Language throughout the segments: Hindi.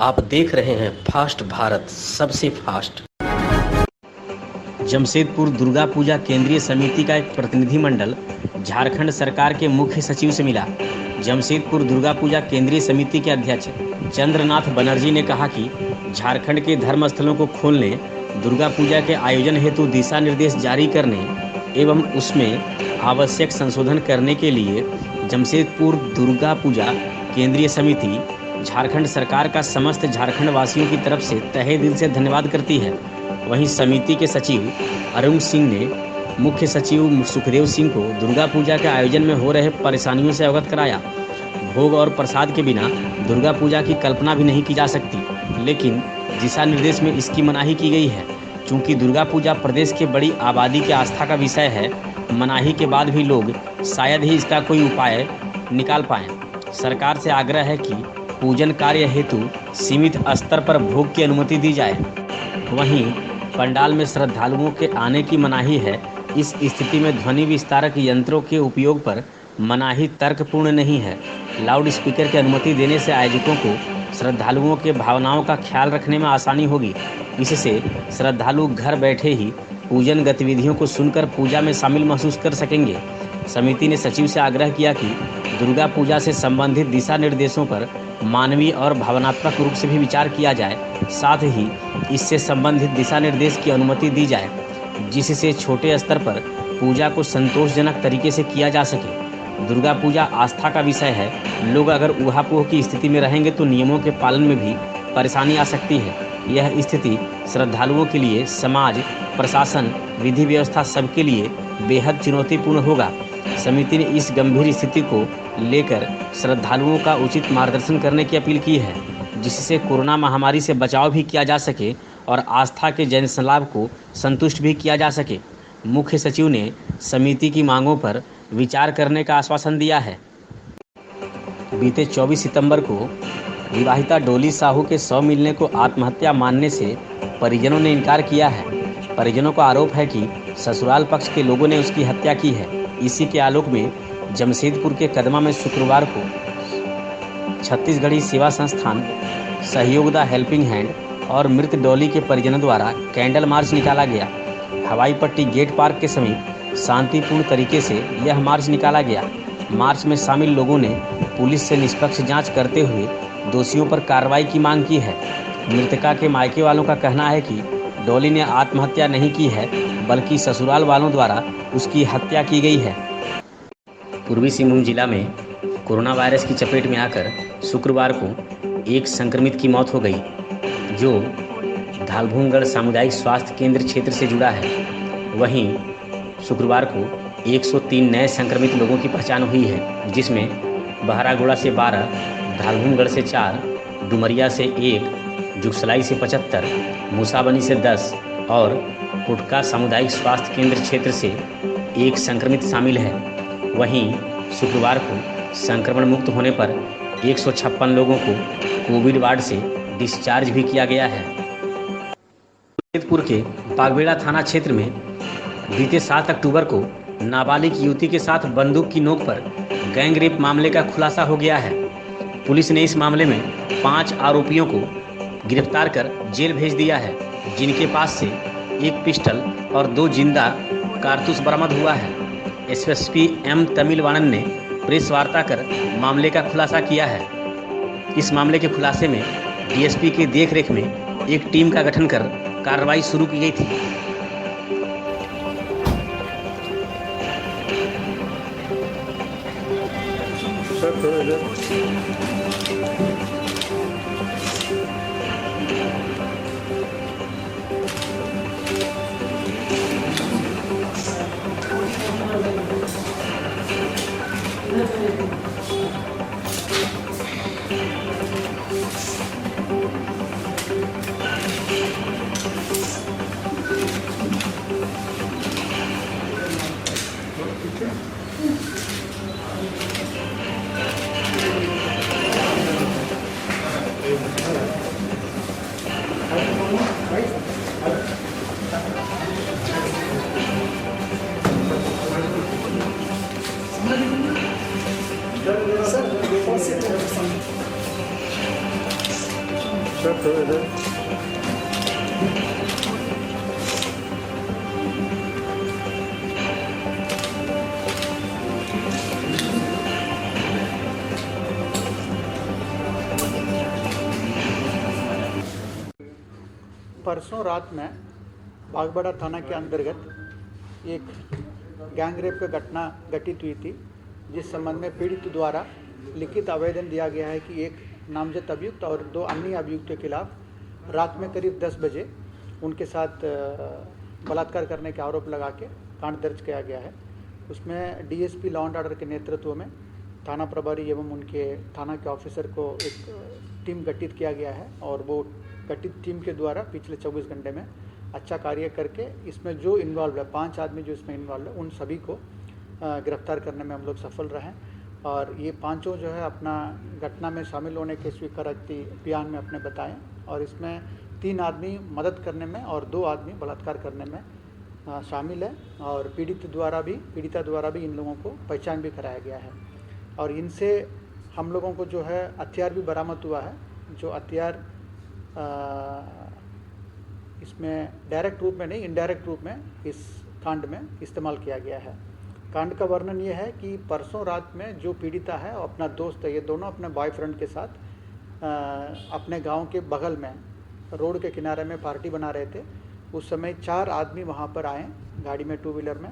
आप देख रहे हैं फास्ट भारत, सबसे फास्ट। जमशेदपुर दुर्गा पूजा केंद्रीय समिति का एक प्रतिनिधिमंडल झारखंड सरकार के मुख्य सचिव से मिला। जमशेदपुर दुर्गा पूजा केंद्रीय समिति के अध्यक्ष चंद्रनाथ बनर्जी ने कहा कि झारखंड के धर्म स्थलों को खोलने, दुर्गा पूजा के आयोजन हेतु दिशा निर्देश जारी करने एवं उसमें आवश्यक संशोधन करने के लिए जमशेदपुर दुर्गा पूजा केंद्रीय समिति झारखंड सरकार का समस्त झारखंड वासियों की तरफ से तहे दिल से धन्यवाद करती है। वहीं समिति के सचिव अरुण सिंह ने मुख्य सचिव सुखदेव सिंह को दुर्गा पूजा के आयोजन में हो रहे परेशानियों से अवगत कराया। भोग और प्रसाद के बिना दुर्गा पूजा की कल्पना भी नहीं की जा सकती, लेकिन दिशा निर्देश में इसकी मनाही की गई है। चूँकि दुर्गा पूजा प्रदेश के बड़ी आबादी के आस्था का विषय है, मनाही के बाद भी लोग शायद ही इसका कोई उपाय निकाल पाएँ। सरकार से आग्रह है कि पूजन कार्य हेतु सीमित स्तर पर भोग की अनुमति दी जाए। वहीं पंडाल में श्रद्धालुओं के आने की मनाही है। इस स्थिति में ध्वनि विस्तारक यंत्रों के उपयोग पर मनाही तर्कपूर्ण नहीं है। लाउड स्पीकर की अनुमति देने से आयोजकों को श्रद्धालुओं के भावनाओं का ख्याल रखने में आसानी होगी। इससे श्रद्धालु घर बैठे ही पूजन गतिविधियों को सुनकर पूजा में शामिल महसूस कर सकेंगे। समिति ने सचिव से आग्रह किया कि दुर्गा पूजा से संबंधित दिशा निर्देशों पर मानवीय और भावनात्मक रूप से भी विचार किया जाए। साथ ही इससे संबंधित दिशा निर्देश की अनुमति दी जाए, जिससे छोटे स्तर पर पूजा को संतोषजनक तरीके से किया जा सके। दुर्गा पूजा आस्था का विषय है। लोग अगर ऊहापोह की स्थिति में रहेंगे तो नियमों के पालन में भी परेशानी आ सकती है। यह स्थिति श्रद्धालुओं के लिए, समाज, प्रशासन, विधि व्यवस्था सबके लिए बेहद चुनौतीपूर्ण होगा। समिति ने इस गंभीर स्थिति को लेकर श्रद्धालुओं का उचित मार्गदर्शन करने की अपील की है, जिससे कोरोना महामारी से बचाव भी किया जा सके और आस्था के जनसलाभ को संतुष्ट भी किया जा सके। मुख्य सचिव ने समिति की मांगों पर विचार करने का आश्वासन दिया है। बीते 24 सितंबर को विवाहिता डोली साहू के शव मिलने को आत्महत्या मानने से परिजनों ने इनकार किया है। परिजनों का आरोप है कि ससुराल पक्ष के लोगों ने उसकी हत्या की है। इसी के आलोक में जमशेदपुर के कदमा में शुक्रवार को छत्तीसगढ़ी सेवा संस्थान, सहयोगदा हेल्पिंग हैंड और मृत डॉली के परिजनों द्वारा कैंडल मार्च निकाला गया। हवाई पट्टी गेट पार्क के समीप शांतिपूर्ण तरीके से यह मार्च निकाला गया। मार्च में शामिल लोगों ने पुलिस से निष्पक्ष जांच करते हुए दोषियों पर कार्रवाई की मांग की है। मृतका के मायके वालों का कहना है कि डॉली ने आत्महत्या नहीं की है, बल्कि ससुराल वालों द्वारा उसकी हत्या की गई है। पूर्वी सिंहभूम जिला में कोरोना वायरस की चपेट में आकर शुक्रवार को एक संक्रमित की मौत हो गई, जो धालभूमगढ़ सामुदायिक स्वास्थ्य केंद्र क्षेत्र से जुड़ा है। वहीं शुक्रवार को 103 नए संक्रमित लोगों की पहचान हुई है, जिसमें बहरागोड़ा से 12, धालभूमगढ़ से 4, डुमरिया से 1, जुगसलाई से 75, मूसाबनी से 10 और कुटका सामुदायिक स्वास्थ्य केंद्र क्षेत्र से 1 संक्रमित शामिल है। वहीं शुक्रवार को संक्रमण मुक्त होने पर 156 लोगों को कोविड वार्ड से डिस्चार्ज भी किया गया है। जमशेदपुर के बागबेड़ा थाना क्षेत्र में बीते 7 अक्टूबर को नाबालिग युवती के साथ बंदूक की नोक पर गैंग रेप मामले का खुलासा हो गया है। पुलिस ने इस मामले में 5 आरोपियों को गिरफ्तार कर जेल भेज दिया है, जिनके पास से 1 पिस्टल और 2 जिंदा कारतूस बरामद हुआ है। एसएसपी एम तमिलवाणन ने प्रेस वार्ता कर मामले का खुलासा किया है। इस मामले के खुलासे में डीएसपी के देखरेख में एक टीम का गठन कर कार्रवाई शुरू की गई थी। परसों रात में बागबाड़ा थाना के अंतर्गत एक गैंग रेप का घटना घटित हुई थी, जिस संबंध में पीड़ित द्वारा लिखित आवेदन दिया गया है कि एक नामजद अभियुक्त और 2 अन्य अभियुक्तों के खिलाफ रात में करीब 10 बजे उनके साथ बलात्कार करने के आरोप लगा के कांड दर्ज किया गया है। उसमें डीएसपी लॉ एंड ऑर्डर के नेतृत्व में थाना प्रभारी एवं उनके थाना के ऑफिसर को एक टीम गठित किया गया है और वो गठित टीम के द्वारा पिछले 24 घंटे में अच्छा कार्य करके इसमें जो इन्वॉल्व है 5 आदमी जो इसमें इन्वॉल्व है उन सभी को गिरफ्तार करने में हम लोग सफल रहे और ये पांचों जो है अपना घटना में शामिल होने के स्वीकारोक्ति बयान में अपने बताएं और इसमें 3 आदमी मदद करने में और 2 आदमी बलात्कार करने में शामिल है और पीड़िता द्वारा भी इन लोगों को पहचान भी कराया गया है और इनसे हम लोगों को जो है हथियार भी बरामद हुआ है। जो हथियार इसमें डायरेक्ट रूप में नहीं इनडायरेक्ट रूप में इस कांड में इस्तेमाल किया गया है। कांड का वर्णन ये है कि परसों रात में जो पीड़िता है और अपना दोस्त है, ये दोनों अपने बॉयफ्रेंड के साथ अपने गांव के बगल में रोड के किनारे में पार्टी बना रहे थे। उस समय 4 आदमी वहां पर आए गाड़ी में 2 व्हीलर में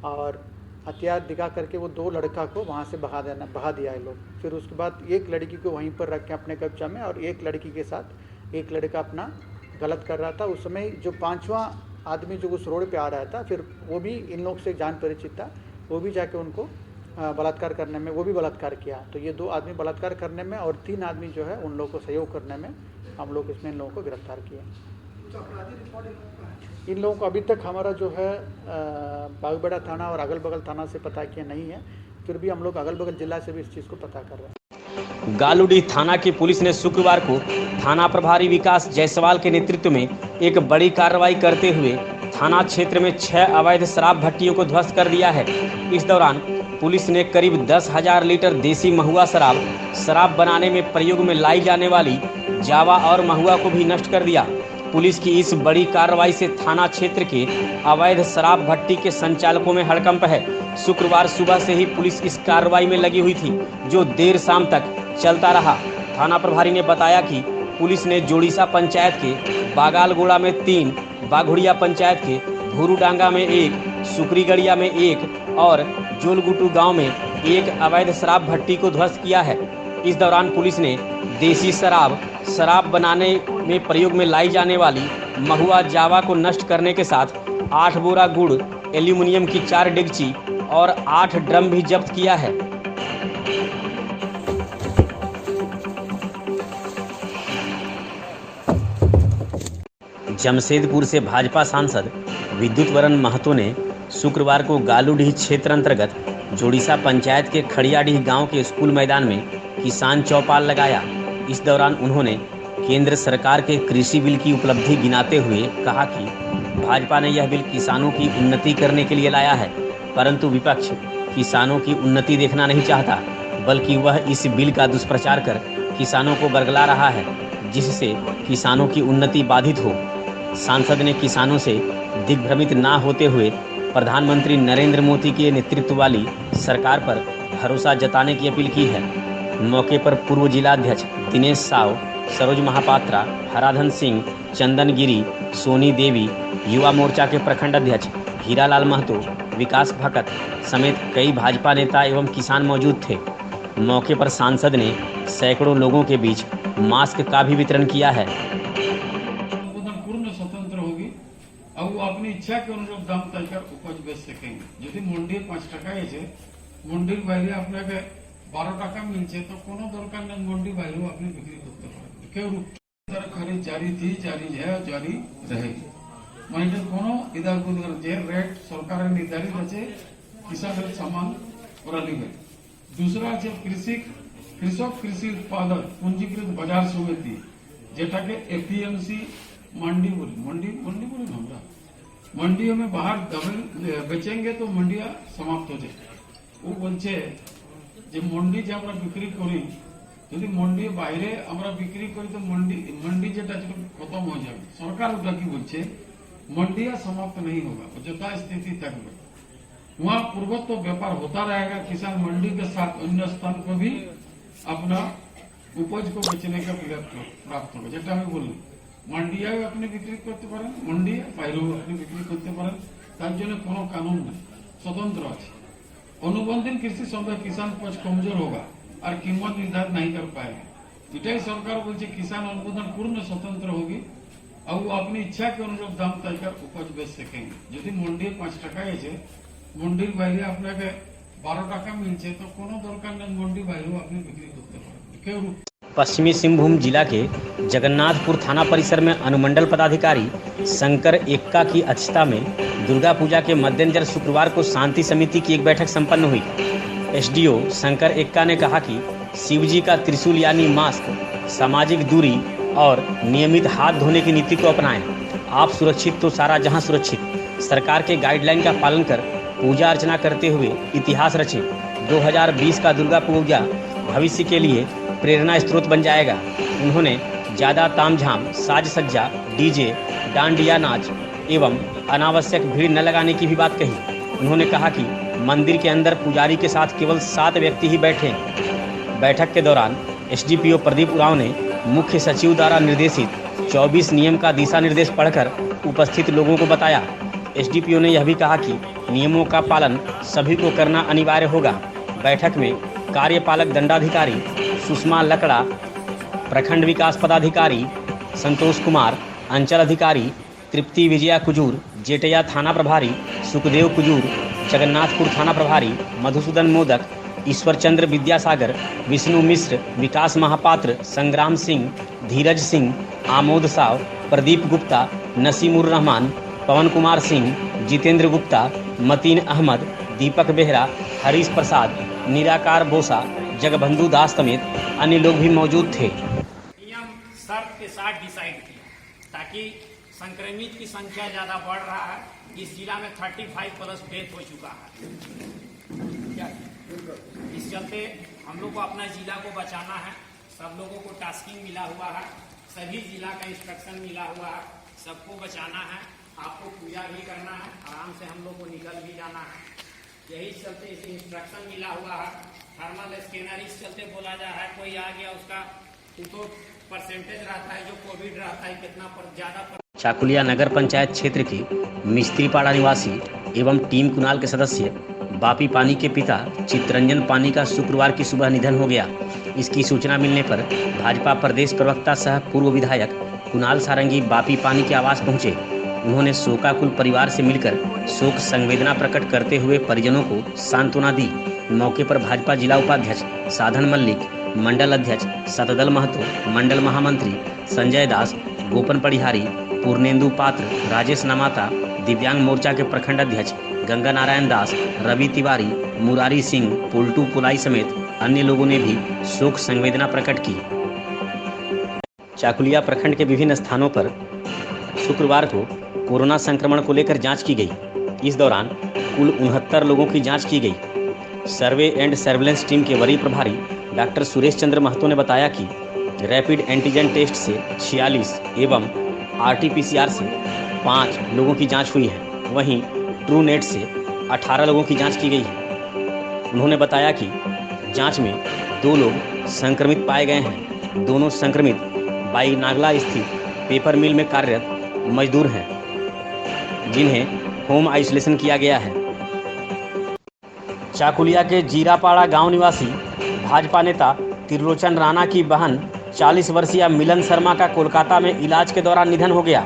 और हथियार दिखा करके वो 2 लड़का को वहाँ से बहा दिया है लोग। फिर उसके बाद एक लड़की को वहीं पर रख के अपने कब्जा में और एक लड़की के साथ एक लड़का अपना गलत कर रहा था। उस समय जो 5वां आदमी जो उस रोड पे आ रहा था, फिर वो भी इन लोग से जान परिचित था, वो भी जाके उनको बलात्कार करने में वो भी बलात्कार किया। तो ये 2 आदमी बलात्कार करने में और 3 आदमी जो है उन लोगों को सहयोग करने में हम लोग इसमें इन लोगों को गिरफ्तार किए। इन लोगों को अभी तक हमारा जो है बागबाड़ा थाना और अगल बगल थाना से पता किया नहीं है, फिर भी हम लोग अगल बगल जिला से भी इस चीज़ को पता कर रहे हैं। गालूडीह थाना की पुलिस ने शुक्रवार को थाना प्रभारी विकास जायसवाल के नेतृत्व में एक बड़ी कार्रवाई करते हुए थाना क्षेत्र में 6 अवैध शराब भट्टियों को ध्वस्त कर दिया है। इस दौरान पुलिस ने करीब 10,000 लीटर देसी महुआ शराब बनाने में प्रयोग में लाई जाने वाली जावा और महुआ को भी नष्ट कर दिया। पुलिस की इस बड़ी कार्रवाई से थाना क्षेत्र के अवैध शराब भट्टी के संचालकों में हड़कंप है। शुक्रवार सुबह से ही पुलिस इस कार्रवाई में लगी हुई थी, जो देर शाम तक चलता रहा। थाना प्रभारी ने बताया कि पुलिस ने जोड़ीसा पंचायत के बागालगोड़ा में 3, बाघुड़िया पंचायत के भूरूडांगा में 1, सुकरीगढ़िया में 1 और जोलगुटू गांव में 1 अवैध शराब भट्टी को ध्वस्त किया है। इस दौरान पुलिस ने देसी शराब बनाने में प्रयोग में लाई जाने वाली महुआ जावा को नष्ट करने के साथ 8 बोरा गुड़, एल्यूमिनियम की 4 डेगची और 8 ड्रम भी जब्त किया है। जमशेदपुर से भाजपा सांसद विद्युत वरण महतो ने शुक्रवार को गालूडीह क्षेत्र अंतर्गत जोड़ीसा पंचायत के खड़ियाडीह गांव के स्कूल मैदान में किसान चौपाल लगाया। इस दौरान उन्होंने केंद्र सरकार के कृषि बिल की उपलब्धि गिनाते हुए कहा कि भाजपा ने यह बिल किसानों की उन्नति करने के लिए लाया है, परंतु विपक्ष किसानों की उन्नति देखना नहीं चाहता, बल्कि वह इस बिल का दुष्प्रचार कर किसानों को बरगला रहा है, जिससे किसानों की उन्नति बाधित हो। सांसद ने किसानों से दिग्भ्रमित ना होते हुए प्रधानमंत्री नरेंद्र मोदी के नेतृत्व वाली सरकार पर भरोसा जताने की अपील की है। मौके पर पूर्व जिलाध्यक्ष दिनेश साव, सरोज महापात्रा, हराधन सिंह, चंदन गिरी, सोनी देवी, युवा मोर्चा के प्रखंड अध्यक्ष हीरालाल महतो, विकास भगत समेत कई भाजपा नेता एवं किसान मौजूद थे। मौके पर सांसद ने सैकड़ों लोगों के बीच मास्क का भी वितरण किया है। पूर्ण स्वतंत्र होगी और वो अपनी इच्छा के अनुरूप दाम तय कर उपज बेच सकेंगे। यदि मंडी 5 टाका है, मंडी बाहर अपने 12 টাকা मिलছে तो कोनो दरकार नहीं मंडी बाहर अपनी बिक्री करते पारे। क्यों खरीद जारी थी, जारी है, जारी रहेगी। মানে কোনো ইদার গুদর যে রেট সরকারের নির্ধারিত আছে কিষানের সামান ওরা নেবে। दूसरा আছে কৃষক কৃষি উৎপাদক পুঞ্জীকৃত বাজার সমিতি, যেটাকে एपीएमसी मंडी बोली আমরা मंडियों में बाहर दबे बेचेंगे तो मंडिया समाप्त हो जाए। वो बोलছে যে मंडी যে আমরা বিক্রি করি যদি মন্ডির বাইরে আমরা বিক্রি করি তো मंडी যেটা খতম হয়ে যাবে। সরকার ওটা কি বলছে, मंडियां समाप्त नहीं होगा, যথা स्थिति থাকবে। वहाँ पूर्वत तो व्यापार होता रहेगा, किसान मंडी के साथ अन्य स्थान को भी अपना उपज को बेचने का प्राप्त होगा। যেটা আমি বললাম, मंडिया अपनी बिक्री करते पारें, मंडी বাইরেও अपनी बिक्री करते पारें, তার জন্য কোনো কানুন নেই, स्वतंत्र আছে। अनुबंधित कृषि संबंध किसान पक्ष कमजोर होगा और कीमत निर्धारित नहीं कर पाएगा। इटाई सरकार बोलছে किसान अनुबंधन पूर्ण स्वतंत्र होगी और वो अपनी इच्छा के अनुरूप दाम तय कर उपज बेच सकेंगे। यदि मंडी 5 টাকায় আছে, मंडिर বাইরে আপনাকে 12 টাকা মিলছে, তো কোনো দরকার নেই मंडी বাইরেও আপনি বিক্রি করতে পারেন। কেউ पश्चिमी सिंहभूम जिला के जगन्नाथपुर थाना परिसर में अनुमंडल पदाधिकारी शंकर एक्का की अध्यक्षता में दुर्गा पूजा के मद्देनजर शुक्रवार को शांति समिति की एक बैठक संपन्न हुई। एसडीओ शंकर एक्का ने कहा कि शिवजी का त्रिशूल यानी मास्क, सामाजिक दूरी और नियमित हाथ धोने की नीति को अपनाएं। आप सुरक्षित तो सारा जहां सुरक्षित। सरकार के गाइडलाइन का पालन कर पूजा अर्चना करते हुए इतिहास रचे। 2020 का दुर्गा पूजा भविष्य के लिए प्रेरणा स्रोत बन जाएगा। उन्होंने ज़्यादा तामझाम, साज सज्जा, डीजे, डांडिया नाच एवं अनावश्यक भीड़ न लगाने की भी बात कही। उन्होंने कहा कि मंदिर के अंदर पुजारी के साथ केवल 7 व्यक्ति ही बैठे। बैठक के दौरान एसडीपीओ प्रदीप उरांव ने मुख्य सचिव द्वारा निर्देशित 24 नियम का दिशा निर्देश पढ़कर उपस्थित लोगों को बताया। एसडीपीओ ने यह भी कहा कि नियमों का पालन सभी को करना अनिवार्य होगा। बैठक में कार्यपालक दंडाधिकारी सुषमा लकड़ा, प्रखंड विकास पदाधिकारी संतोष कुमार, अंचल अधिकारी तृप्ति विजया कुजूर, जेटया थाना प्रभारी सुखदेव कुजूर, जगन्नाथपुर थाना प्रभारी मधुसूदन मोदक, ईश्वरचंद्र विद्यासागर, विष्णु मिश्र, विकास महापात्र, संग्राम सिंह, धीरज सिंह, आमोद साव, प्रदीप गुप्ता, नसीमुर रहमान, पवन कुमार सिंह, जितेंद्र गुप्ता, मतीन अहमद, दीपक बेहरा, हरीश प्रसाद, निराकार बोसा, जगबंधु दास समेत अन्य लोग भी मौजूद थे। नियम शर्त के साथ डिसाइड किया ताकि संक्रमित की संख्या ज़्यादा बढ़ रहा है। इस जिला में 35+ डेथ हो चुका है। इस चलते हम लोग को अपना जिला को बचाना है। सब लोगों को टास्किंग मिला हुआ है, सभी जिला का इंस्ट्रक्शन मिला हुआ है, सबको बचाना है। आपको पूजा भी करना है, आराम से हम लोग को निकल भी जाना है। यही चलते इसे इंस्ट्रक्शन मिला हुआ है। थर्मल स्कैनर इस चलते बोला जा रहा है, कोई आ गया उसका तो परसेंटेज रहता है, जो कोविड रहता है कितना पर ज़्यादा। चाकुलिया नगर पंचायत क्षेत्र की मिस्त्रीपाड़ा निवासी एवं टीम कुणाल के सदस्य बापी पानी के पिता चित्तरंजन पानी का शुक्रवार की सुबह निधन हो गया। इसकी सूचना मिलने पर भाजपा प्रदेश प्रवक्ता सह पूर्व विधायक कुणाल सारंगी बापी पानी के आवास पहुंचे। उन्होंने शोकाकुल परिवार से मिलकर शोक संवेदना प्रकट करते हुए परिजनों को सांत्वना दी। मौके पर भाजपा जिला उपाध्यक्ष साधन मल्लिक, मंडल अध्यक्ष सतदल महतो, मंडल महामंत्री संजय दास, गोपन पढ़िहारी, पूर्णेंदु पात्र, राजेश नमाता, दिव्यांग मोर्चा के प्रखंड अध्यक्ष गंगा नारायण दास, रवि तिवारी, मुरारी सिंह, पुलटू पुलाई समेत अन्य लोगों ने भी शोक संवेदना प्रकट की। चाकुलिया प्रखंड के विभिन्न स्थानों पर शुक्रवार को कोरोना संक्रमण को लेकर जांच की गई। इस दौरान कुल 69 लोगों की जांच की गई। सर्वे एंड सर्विलेंस टीम के वरीय प्रभारी डॉक्टर सुरेश चंद्र महतो ने बताया कि रैपिड एंटीजन टेस्ट से 46 एवं RT-PCR से 5 लोगों की जांच हुई है। वहीं ट्रू नेट से 18 लोगों की जांच की गई है। उन्होंने बताया कि जांच में 2 लोग संक्रमित पाए गए हैं। दोनों संक्रमित बाई नागला स्थित पेपर मिल में कार्यरत मजदूर हैं, जिन्हें होम आइसोलेशन किया गया है। चाकुलिया के जीरापाड़ा गांव निवासी भाजपा नेता त्रिलोचन राणा की बहन 40 वर्षीय मिलन शर्मा का कोलकाता में इलाज के दौरान निधन हो गया।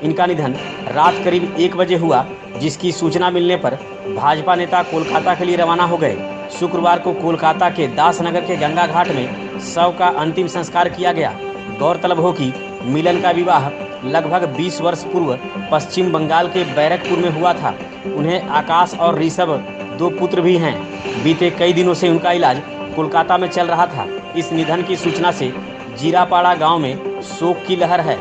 इनका निधन रात करीब 1 बजे हुआ, जिसकी सूचना मिलने पर भाजपा नेता कोलकाता के लिए रवाना हो गए। शुक्रवार को कोलकाता के दासनगर के गंगा घाट में शव का अंतिम संस्कार किया गया। गौरतलब हो कि मिलन का विवाह लगभग 20 वर्ष पूर्व पश्चिम बंगाल के बैरकपुर में हुआ था। उन्हें आकाश और ऋषभ 2 पुत्र भी हैं। बीते कई दिनों से उनका इलाज कोलकाता में चल रहा था। इस निधन की सूचना से जीरापाड़ा गांव में शोक की लहर है।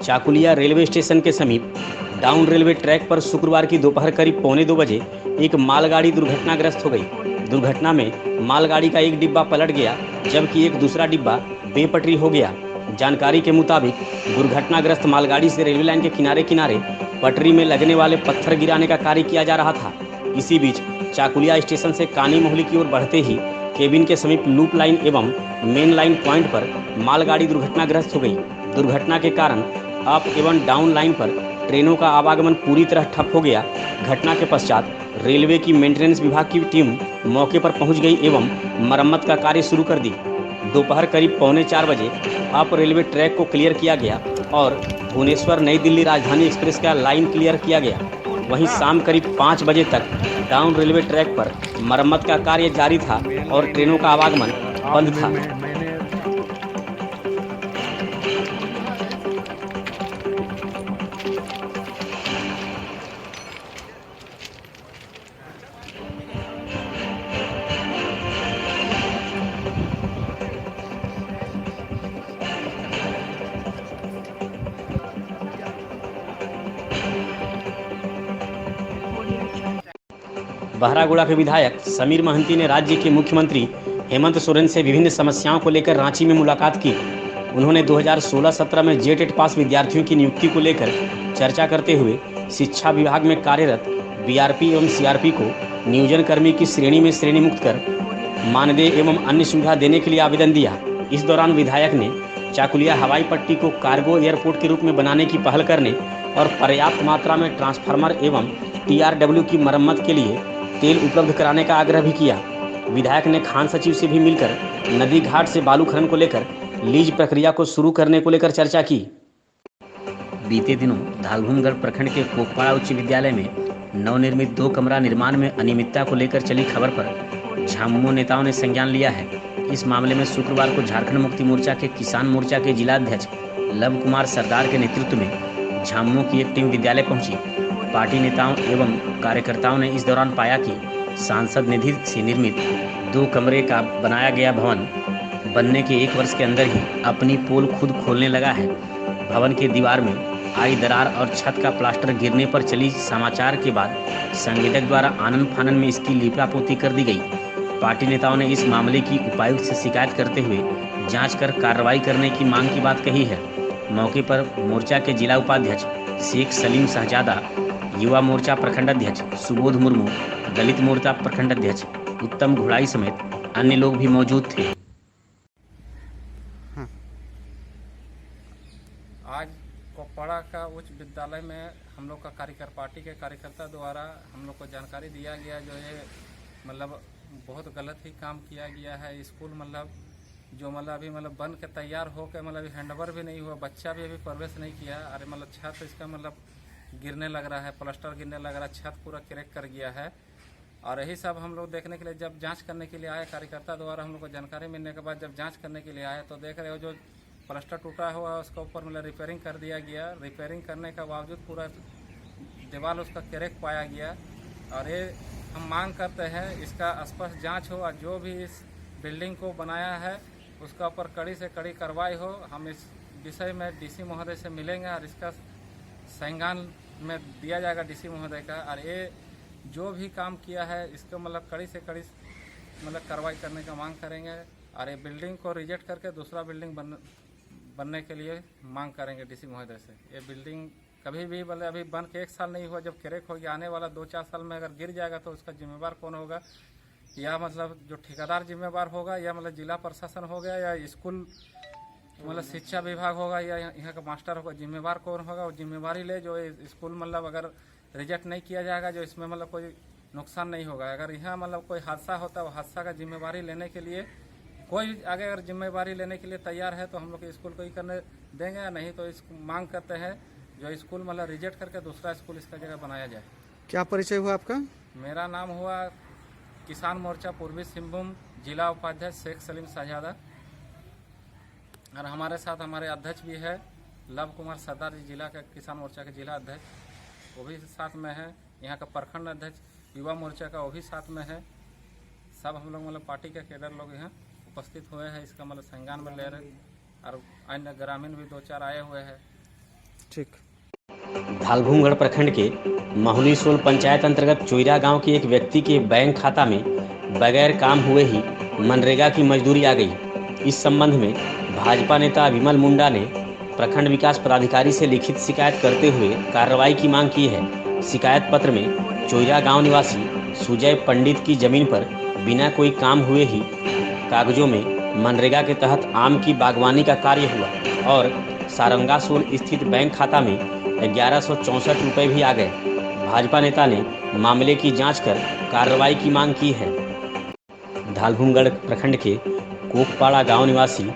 चाकुलिया रेलवे स्टेशन के समीप डाउन रेलवे ट्रैक पर शुक्रवार की दोपहर करीब 1:45 बजे एक मालगाड़ी दुर्घटनाग्रस्त हो गई। दुर्घटना में मालगाड़ी का एक डिब्बा पलट गया जबकि एक दूसरा डिब्बा बेपटरी हो गया। जानकारी के मुताबिक दुर्घटनाग्रस्त मालगाड़ी से रेलवे लाइन के किनारे किनारे पटरी में लगने वाले पत्थर गिराने का कार्य किया जा रहा था। इसी बीच चाकुलिया स्टेशन से कानी मोहली की ओर बढ़ते ही केबिन के समीप लूप लाइन एवं मेन लाइन पॉइंट पर मालगाड़ी दुर्घटनाग्रस्त हो गई। दुर्घटना के कारण अप एवं डाउन लाइन पर ट्रेनों का आवागमन पूरी तरह ठप हो गया। घटना के पश्चात रेलवे की मेंटेनेंस विभाग की टीम मौके पर पहुंच गई एवं मरम्मत का कार्य शुरू कर दी। दोपहर करीब 3:45 बजे अप रेलवे ट्रैक को क्लियर किया गया और भुवनेश्वर नई दिल्ली राजधानी एक्सप्रेस का लाइन क्लियर किया गया। वहीं शाम करीब 5 बजे तक डाउन रेलवे ट्रैक पर मरम्मत का कार्य जारी था और ट्रेनों का आवागमन बंद था। बहरागोड़ा के विधायक समीर महंती ने राज्य के मुख्यमंत्री हेमंत सोरेन से विभिन्न समस्याओं को लेकर रांची में मुलाकात की। उन्होंने 2016-17 में जेटेट पास विद्यार्थियों की नियुक्ति को लेकर चर्चा करते हुए शिक्षा विभाग में कार्यरत बीआरपी एवं सीआरपी को नियोजन कर्मी की श्रेणी में श्रेणी मुक्त कर मानदेय एवं अन्य सुविधा देने के लिए आवेदन दिया। इस दौरान विधायक ने चाकुलिया हवाई पट्टी को कार्गो एयरपोर्ट के रूप में बनाने की पहल करने और पर्याप्त मात्रा में ट्रांसफार्मर एवं TRW की मरम्मत के लिए तेल उपलब्ध कराने का आग्रह भी किया। विधायक ने खान सचिव से भी मिलकर नदी घाट से बालू खनन को लेकर लीज प्रक्रिया को शुरू करने को लेकर चर्चा की। बीते दिनों धालभूमगढ़ प्रखंड के कोकपाड़ा उच्च विद्यालय में नवनिर्मित 2 कमरा निर्माण में अनियमितता को लेकर चली खबर पर झामुमो नेताओं ने संज्ञान लिया है। इस मामले में शुक्रवार को झारखंड मुक्ति मोर्चा के किसान मोर्चा के जिलाध्यक्ष लव कुमार सरदार के नेतृत्व में झामुमो की एक टीम विद्यालय पहुंची। पार्टी नेताओं एवं कार्यकर्ताओं ने इस दौरान पाया कि सांसद निधि से निर्मित 2 कमरे का बनाया गया भवन बनने के 1 वर्ष के अंदर ही अपनी पोल खुद खोलने लगा है। भवन के दीवार में आई दरार और छत का प्लास्टर गिरने पर चली समाचार के बाद संवेदक द्वारा आनन फानन में इसकी लिपापोती कर दी गई। पार्टी नेताओं ने इस मामले की उपायुक्त से शिकायत करते हुए जांच कर कार्रवाई करने की मांग की बात कही है। मौके पर मोर्चा के जिला उपाध्यक्ष शेख सलीम शहजादा, युवा मोर्चा प्रखंड अध्यक्ष सुबोध मुर्मू, दलित मोर्चा प्रखंड अध्यक्ष उत्तम घुड़ाई समेत अन्य लोग भी मौजूद थे। आज कोकपाड़ा का उच्च विद्यालय में हम लोग का पार्टी के कार्यकर्ता द्वारा हम लोग को जानकारी दिया गया जो ये मतलब बहुत गलत ही काम किया गया है। स्कूल जो अभी बन के तैयार हो के हैंडओवर भी नहीं हुआ, बच्चा भी अभी प्रवेश नहीं किया। अरे छत इसका गिरने लग रहा है, प्लास्टर गिरने लग रहा है, छत पूरा क्रैक कर गया है। और यही सब हम लोग देखने के लिए जब जांच करने के लिए आए, कार्यकर्ता द्वारा हम लोग को जानकारी मिलने के बाद जब जांच करने के लिए आए तो देख रहे हो जो प्लास्टर टूटा हुआ है उसका ऊपर रिपेयरिंग कर दिया गया। रिपेयरिंग करने के बावजूद पूरा दीवार उसका क्रैक पाया गया। और ये हम मांग करते हैं इसका स्पष्ट जाँच हो और जो भी इस बिल्डिंग को बनाया है उसका ऊपर कड़ी से कड़ी कार्रवाई हो। हम इस विषय में DC महोदय से मिलेंगे और इसका संज्ञान में दिया जाएगा DC महोदय का। और ये जो भी काम किया है इसको कड़ी से कड़ी कार्रवाई करने का मांग करेंगे। और ये बिल्डिंग को रिजेक्ट करके दूसरा बिल्डिंग बनने के लिए मांग करेंगे DC महोदय से। ये बिल्डिंग कभी भी अभी बन के 1 साल नहीं हुआ, जब क्रैक हो गया, आने वाला 2-4 साल में अगर गिर जाएगा तो उसका जिम्मेवार कौन होगा? या जो ठेकेदार जिम्मेवार होगा या जिला प्रशासन हो गया या स्कूल शिक्षा विभाग होगा या यहाँ का मास्टर होगा, जिम्मेवार कौन होगा? और जिम्मेवारी ले जो स्कूल अगर रिजेक्ट नहीं किया जाएगा जो इसमें कोई नुकसान नहीं होगा। अगर यहाँ कोई हादसा होता है वो हादसा का जिम्मेवारी लेने के लिए कोई आगे अगर जिम्मेवारी लेने के लिए तैयार है तो हम लोग स्कूल को ही करने देंगे, या नहीं तो इस मांग करते हैं जो स्कूल रिजेक्ट करके दूसरा स्कूल इसका जगह बनाया जाए। क्या परिचय हुआ आपका? मेरा नाम हुआ किसान मोर्चा पूर्वी सिंहभूम जिला उपाध्यक्ष शेख सलीम शहजादा। और हमारे साथ हमारे अध्यक्ष भी है लव कुमार सरदार जी, जिला का किसान मोर्चा के जिला अध्यक्ष, वो भी साथ में है। यहाँ का प्रखंड अध्यक्ष युवा मोर्चा का वो भी साथ में है। सब हम लोग पार्टी के कैडर लोग यहाँ उपस्थित हुए हैं, इसका संज्ञान में ले रहे। और अन्य ग्रामीण भी 2-4 आए हुए हैं। ठीक। धालभूमगढ़ प्रखंड के महुली सोल पंचायत अंतर्गत चोइरा गांव के एक व्यक्ति के बैंक खाता में बगैर काम हुए ही मनरेगा की मजदूरी आ गई। इस संबंध में भाजपा नेता विमल मुंडा ने प्रखंड विकास पदाधिकारी से लिखित शिकायत करते हुए कार्रवाई की मांग की है। शिकायत पत्र में चोइरा गांव निवासी सुजय पंडित की जमीन पर बिना कोई काम हुए ही कागजों में मनरेगा के तहत आम की बागवानी का कार्य हुआ और सारंगासोल स्थित बैंक खाता में 1164 रुपये भी आ गए। भाजपा नेता ने मामले की जांच कर कार्रवाई की मांग की है। धालभूमगढ़ प्रखंड के कोकपाड़ा गांव निवासी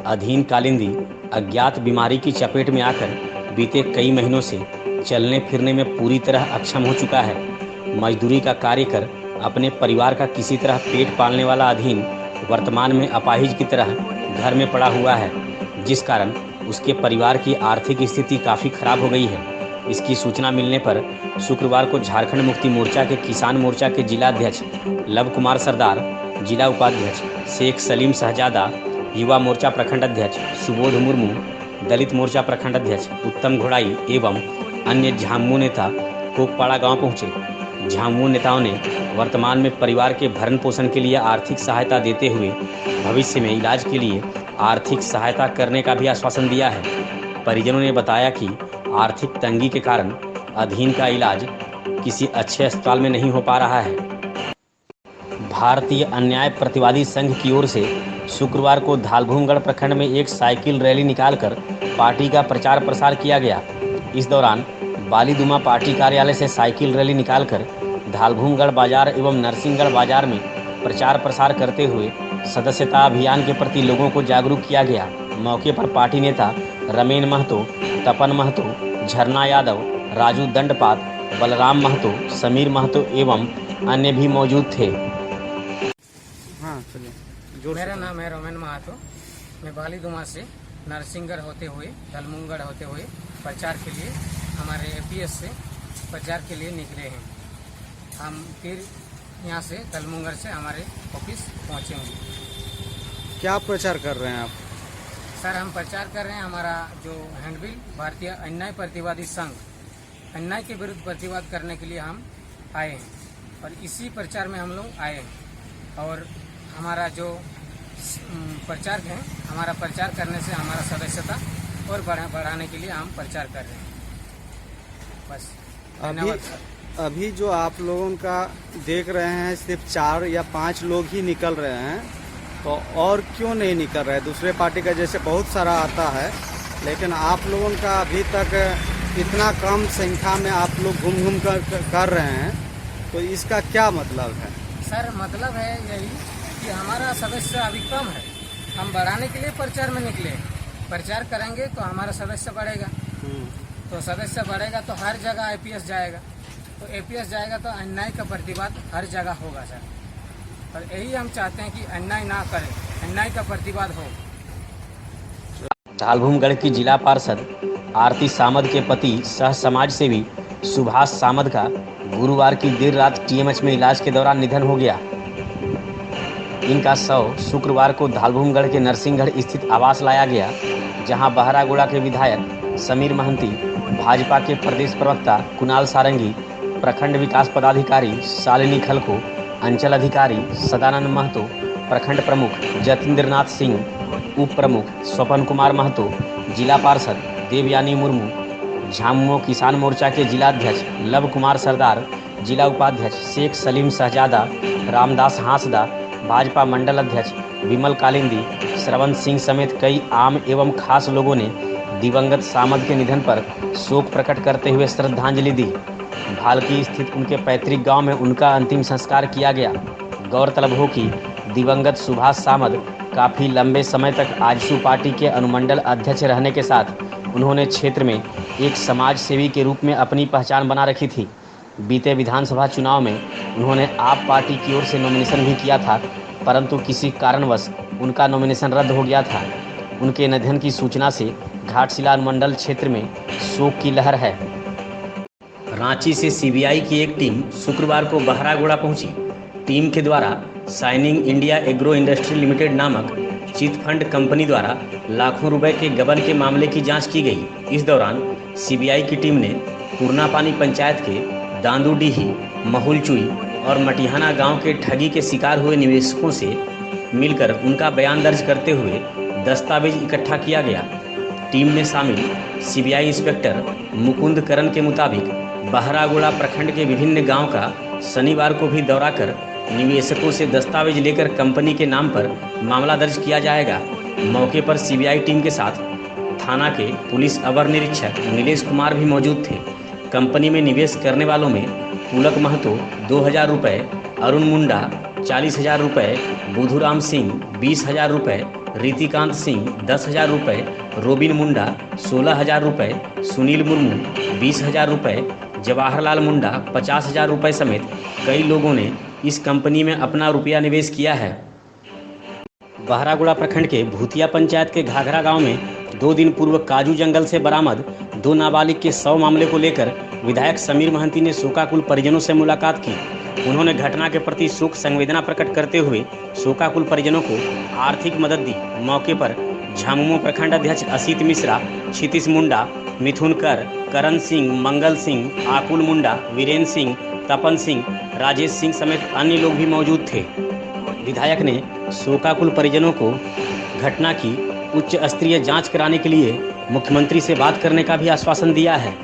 अधीन कालिंदी अज्ञात बीमारी की चपेट में आकर बीते कई महीनों से चलने फिरने में पूरी तरह अक्षम हो चुका है। मजदूरी का कार्य कर अपने परिवार का किसी तरह पेट पालने वाला अधीन वर्तमान में अपाहिज की तरह घर में पड़ा हुआ है, जिस कारण उसके परिवार की आर्थिक स्थिति काफ़ी खराब हो गई है। इसकी सूचना मिलने पर शुक्रवार को झारखंड मुक्ति मोर्चा के किसान मोर्चा के जिला अध्यक्ष लव कुमार सरदार, जिला उपाध्यक्ष शेख सलीम शहजादा, युवा मोर्चा प्रखंड अध्यक्ष सुबोध मुर्मू, दलित मोर्चा प्रखंड अध्यक्ष उत्तम घोड़ाई एवं अन्य झामुमो नेता कोकपाड़ा गांव पहुंचे। झामुमो नेताओं ने वर्तमान में परिवार के भरण पोषण के लिए आर्थिक सहायता देते हुए भविष्य में इलाज के लिए आर्थिक सहायता करने का भी आश्वासन दिया है। परिजनों ने बताया कि आर्थिक तंगी के कारण अधीन का इलाज किसी अच्छे अस्पताल में नहीं हो पा रहा है। भारतीय अन्याय प्रतिवादी संघ की ओर से शुक्रवार को धालभूमगढ़ प्रखंड में एक साइकिल रैली निकालकर पार्टी का प्रचार प्रसार किया गया। इस दौरान बालीदुमा पार्टी कार्यालय से साइकिल रैली निकालकर धालभूमगढ़ बाजार एवं नरसिंहगढ़ बाजार में प्रचार प्रसार करते हुए सदस्यता अभियान के प्रति लोगों को जागरूक किया गया। मौके पर पार्टी नेता रमेन महतो, तपन महतो, झरना यादव, राजू दंडपात, बलराम महतो, समीर महतो एवं अन्य भी मौजूद थे। हाँ चलिए। मेरा नाम है रोमेन महतो। मैं बालीदुमा से नरसिंहगढ़ होते हुए धालभूमगढ़ होते हुए प्रचार के लिए हमारे एपीएस से प्रचार के लिए निकले हैं। हम फिर यहाँ से धालभूमगढ़ से हमारे ऑफिस पहुँचेंगे। क्या प्रचार कर रहे हैं आप? सर हम प्रचार कर रहे हैं, हमारा जो हैंडबिल भारतीय अन्याय प्रतिवादी संघ, अन्याय के विरुद्ध प्रतिवाद करने के लिए हम आए हैं और इसी प्रचार में हम लोग आए हैं। और हमारा जो प्रचार है, हमारा प्रचार करने से हमारा सदस्यता और बढ़ाने के लिए हम प्रचार कर रहे हैं। बस धन्यवाद सर। अभी जो आप लोगों का देख रहे हैं सिर्फ 4 या 5 लोग ही निकल रहे हैं, तो और क्यों नहीं निकल रहे? दूसरे पार्टी का जैसे बहुत सारा आता है, लेकिन आप लोगों का अभी तक इतना कम संख्या में आप लोग घूम कर रहे हैं, तो इसका क्या मतलब है? सर मतलब है यही कि हमारा सदस्य अभी कम है, हम बढ़ाने के लिए प्रचार में निकले। प्रचार करेंगे तो हमारा सदस्य बढ़ेगा, तो सदस्य बढ़ेगा तो हर जगह एपीएस जाएगा, तो एपीएस जाएगा तो अन्याय का प्रतिवाद हर जगह होगा सर। और यही हम चाहते हैं कि अन्याय ना करें, अन्याय का प्रतिवाद हो। धालभूमगढ़ की जिला पार्षद आरती सामद के पति सह समाज सेवी सुभाष सामद का गुरुवार की देर रात टीएमएच में इलाज के दौरान निधन हो गया। इनका शव शुक्रवार को धालभूमगढ़ के नरसिंहगढ़ स्थित आवास लाया गया, जहां बहरागोड़ा के विधायक समीर महंती, भाजपा के प्रदेश प्रवक्ता कुणाल सारंगी, प्रखंड विकास पदाधिकारी शालिनी खलको, अंचल अधिकारी सदानंद महतो, प्रखंड प्रमुख जतिंद्रनाथ सिंह, उप प्रमुख स्वपन कुमार महतो, जिला पार्षद देवयानी मुर्मू, झामुमो किसान मोर्चा के जिला अध्यक्ष लव कुमार सरदार, जिला उपाध्यक्ष शेख सलीम शहजादा, रामदास हांसदा, भाजपा मंडल अध्यक्ष विमल कालिंदी, श्रवण सिंह समेत कई आम एवं खास लोगों ने दिवंगत सामद के निधन पर शोक प्रकट करते हुए श्रद्धांजलि दी। भालकी स्थित उनके पैतृक गांव में उनका अंतिम संस्कार किया गया। गौरतलब हो कि दिवंगत सुभाष सामद काफ़ी लंबे समय तक आजसू पार्टी के अनुमंडल अध्यक्ष रहने के साथ उन्होंने क्षेत्र में एक समाज सेवी के रूप में अपनी पहचान बना रखी थी। बीते विधानसभा चुनाव में उन्होंने आप पार्टी की ओर से नॉमिनेशन भी किया था, परंतु किसी कारणवश उनका नॉमिनेशन रद्द हो गया था। उनके निधन की सूचना से घाटशिला अनुमंडल क्षेत्र में शोक की लहर है। रांची से सीबीआई की एक टीम शुक्रवार को बहरागोड़ा पहुंची। टीम के द्वारा shining India agro industry limited नामक चिटफंड कंपनी द्वारा लाखों रुपए के गबन के मामले की जांच की गई। इस दौरान सीबीआई की टीम ने पूर्णापानी पंचायत के दांदूडीही, महुलचुई और मटिहाना गांव के ठगी के शिकार हुए निवेशकों से मिलकर उनका बयान दर्ज करते हुए दस्तावेज इकट्ठा किया गया। टीम में शामिल सीबीआई इंस्पेक्टर मुकुंद करण के मुताबिक बहरागोड़ा प्रखंड के विभिन्न गांव का शनिवार को भी दौरा कर निवेशकों से दस्तावेज लेकर कंपनी के नाम पर मामला दर्ज किया जाएगा। मौके पर सीबीआई टीम के साथ थाना के पुलिस अवर निरीक्षक नीलेश कुमार भी मौजूद थे। कंपनी में निवेश करने वालों में पुलक महतो 2,000 रुपये, अरुण मुंडा 40,000 रुपये, बुधुराम सिंह 20,000 रुपये, रीतिकांत सिंह 10,000 रुपये, रोबिन मुंडा 16,000 रुपये, सुनील मुर्मू 20,000 रुपये, जवाहरलाल मुंडा 50,000 रुपये समेत कई लोगों ने इस कंपनी में अपना रुपया निवेश किया है। बहरागोड़ा प्रखंड के भूतिया पंचायत के घाघरा गांव में 2 दिन पूर्व काजू जंगल से बरामद 2 नाबालिग के 100 मामले को लेकर विधायक समीर महंती ने शोकाकुल परिजनों से मुलाकात की। उन्होंने घटना के प्रति शोक संवेदना प्रकट करते हुए शोकाकुल परिजनों को आर्थिक मदद दी। मौके पर झामुमो प्रखंड अध्यक्ष असित मिश्रा, क्षितिश मुंडा, मिथुन कर, करण सिंह, मंगल सिंह, आकुल मुंडा, वीरेंद्र सिंह, तपन सिंह, राजेश सिंह समेत अन्य लोग भी मौजूद थे। विधायक ने शोकाकुल परिजनों को घटना की उच्च स्तरीय जांच कराने के लिए मुख्यमंत्री से बात करने का भी आश्वासन दिया है।